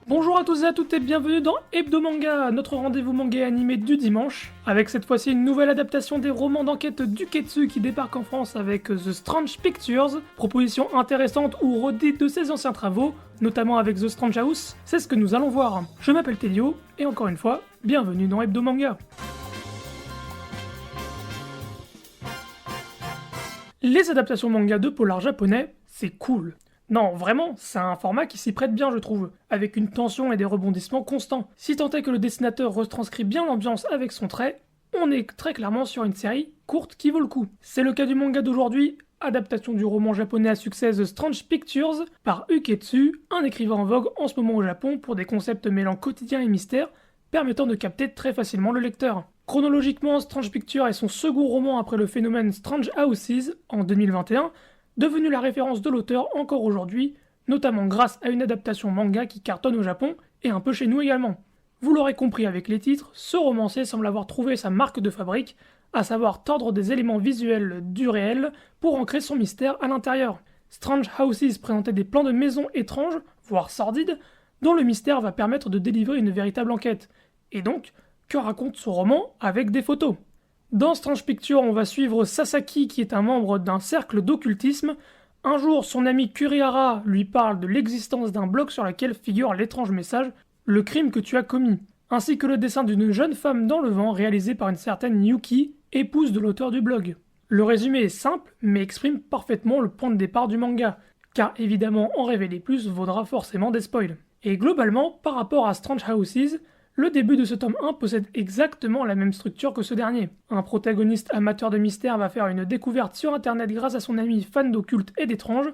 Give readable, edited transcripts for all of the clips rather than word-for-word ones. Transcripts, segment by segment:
Bonjour à tous et à toutes et bienvenue dans Hebdo Manga, notre rendez-vous manga animé du dimanche, avec cette fois-ci une nouvelle adaptation des romans d'enquête d'Uketsu qui débarque en France avec The Strange Pictures, proposition intéressante ou redite de ses anciens travaux, notamment avec The Strange House, c'est ce que nous allons voir. Je m'appelle Telio, et encore une fois, bienvenue dans Hebdo Manga. Les adaptations manga de polar japonais, c'est cool. Non, vraiment, c'est un format qui s'y prête bien, je trouve, avec une tension et des rebondissements constants. Si tant est que le dessinateur retranscrit bien l'ambiance avec son trait, on est très clairement sur une série courte qui vaut le coup. C'est le cas du manga d'aujourd'hui, adaptation du roman japonais à succès The Strange Pictures par Uketsu, un écrivain en vogue en ce moment au Japon pour des concepts mêlant quotidien et mystère, permettant de capter très facilement le lecteur. Chronologiquement, Strange Pictures est son second roman après le phénomène Strange Houses en 2021, devenu la référence de l'auteur encore aujourd'hui, notamment grâce à une adaptation manga qui cartonne au Japon et un peu chez nous également. Vous l'aurez compris avec les titres, ce romancier semble avoir trouvé sa marque de fabrique, à savoir tordre des éléments visuels du réel pour ancrer son mystère à l'intérieur. Strange Houses présentait des plans de maisons étranges, voire sordides, dont le mystère va permettre de délivrer une véritable enquête. Et donc, que raconte ce roman avec des photos ? Dans Strange Pictures, on va suivre Sasaki qui est un membre d'un cercle d'occultisme. Un jour, son ami Kurihara lui parle de l'existence d'un blog sur lequel figure l'étrange message « Le crime que tu as commis », ainsi que le dessin d'une jeune femme dans le vent réalisé par une certaine Yuki, épouse de l'auteur du blog. Le résumé est simple, mais exprime parfaitement le point de départ du manga, car évidemment en révéler plus vaudra forcément des spoils. Et globalement, par rapport à Strange Houses, le début de ce tome 1 possède exactement la même structure que ce dernier. Un protagoniste amateur de mystère va faire une découverte sur internet grâce à son ami fan d'occulte et d'étrange,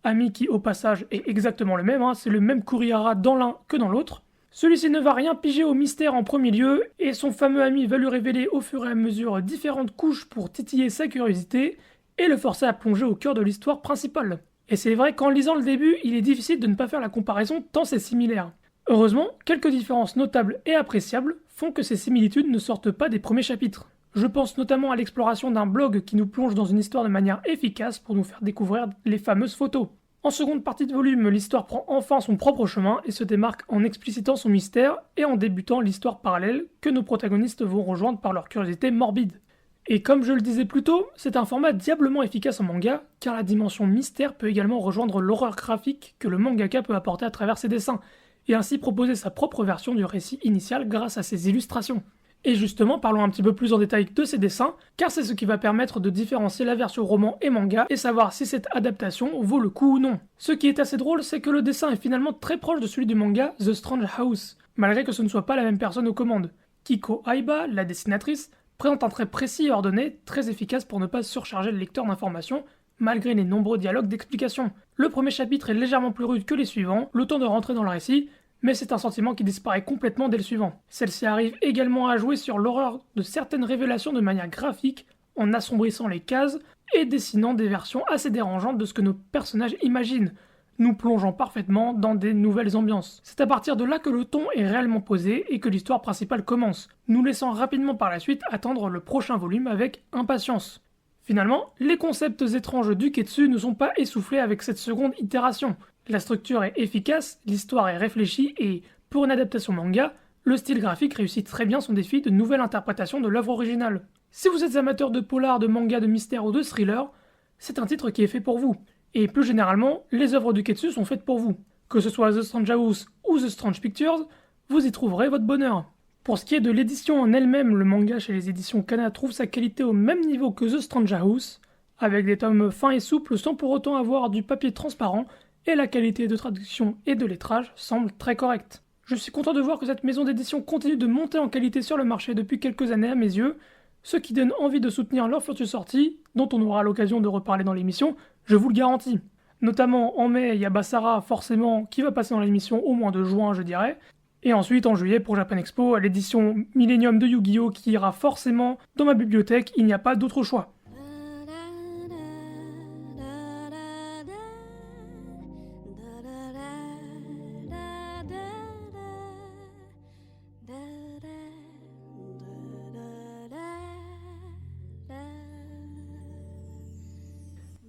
ami qui au passage est exactement le même, c'est le même Kurihara dans l'un que dans l'autre. Celui-ci ne va rien piger au mystère en premier lieu, et son fameux ami va lui révéler au fur et à mesure différentes couches pour titiller sa curiosité, et le forcer à plonger au cœur de l'histoire principale. Et c'est vrai qu'en lisant le début, il est difficile de ne pas faire la comparaison tant c'est similaire. Heureusement, quelques différences notables et appréciables font que ces similitudes ne sortent pas des premiers chapitres. Je pense notamment à l'exploration d'un blog qui nous plonge dans une histoire de manière efficace pour nous faire découvrir les fameuses photos. En seconde partie de volume, l'histoire prend enfin son propre chemin et se démarque en explicitant son mystère et en débutant l'histoire parallèle que nos protagonistes vont rejoindre par leur curiosité morbide. Et comme je le disais plus tôt, c'est un format diablement efficace en manga, car la dimension mystère peut également rejoindre l'horreur graphique que le mangaka peut apporter à travers ses dessins, et ainsi proposer sa propre version du récit initial grâce à ses illustrations. Et justement, parlons un petit peu plus en détail de ces dessins, car c'est ce qui va permettre de différencier la version roman et manga et savoir si cette adaptation vaut le coup ou non. Ce qui est assez drôle, c'est que le dessin est finalement très proche de celui du manga The Strange House, malgré que ce ne soit pas la même personne aux commandes. Kiko Aiba, la dessinatrice, présente un trait précis et ordonné, très efficace pour ne pas surcharger le lecteur d'informations, malgré les nombreux dialogues d'explication. Le premier chapitre est légèrement plus rude que les suivants, le temps de rentrer dans le récit, mais c'est un sentiment qui disparaît complètement dès le suivant. Celle-ci arrive également à jouer sur l'horreur de certaines révélations de manière graphique, en assombrissant les cases et dessinant des versions assez dérangeantes de ce que nos personnages imaginent, nous plongeant parfaitement dans des nouvelles ambiances. C'est à partir de là que le ton est réellement posé et que l'histoire principale commence, nous laissant rapidement par la suite attendre le prochain volume avec impatience. Finalement, les concepts étranges d'Uketsu ne sont pas essoufflés avec cette seconde itération. La structure est efficace, l'histoire est réfléchie et, pour une adaptation manga, le style graphique réussit très bien son défi de nouvelle interprétation de l'œuvre originale. Si vous êtes amateur de polar, de manga, de mystère ou de thriller, c'est un titre qui est fait pour vous. Et plus généralement, les œuvres d'Uketsu sont faites pour vous. Que ce soit The Strange House ou The Strange Pictures, vous y trouverez votre bonheur. Pour ce qui est de l'édition en elle-même, le manga chez les éditions Kana trouve sa qualité au même niveau que The Strange House, avec des tomes fins et souples sans pour autant avoir du papier transparent, et la qualité de traduction et de lettrage semble très correcte. Je suis content de voir que cette maison d'édition continue de monter en qualité sur le marché depuis quelques années à mes yeux, ce qui donne envie de soutenir leur future sortie, dont on aura l'occasion de reparler dans l'émission, je vous le garantis. Notamment en mai, il y a Basara forcément qui va passer dans l'émission au mois de juin je dirais, et ensuite en juillet pour Japan Expo, l'édition Millennium de Yu-Gi-Oh qui ira forcément dans ma bibliothèque, il n'y a pas d'autre choix.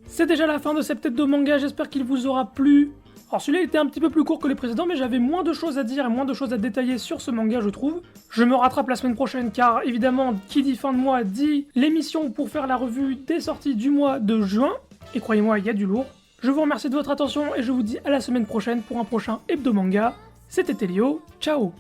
C'est déjà la fin de cet hebdo manga, j'espère qu'il vous aura plu. Alors celui-là était un petit peu plus court que les précédents, mais j'avais moins de choses à dire et moins de choses à détailler sur ce manga, je trouve. Je me rattrape la semaine prochaine, car évidemment, qui dit fin de mois dit l'émission pour faire la revue des sorties du mois de juin. Et croyez-moi, il y a du lourd. Je vous remercie de votre attention et je vous dis à la semaine prochaine pour un prochain hebdo manga. C'était Elio, ciao!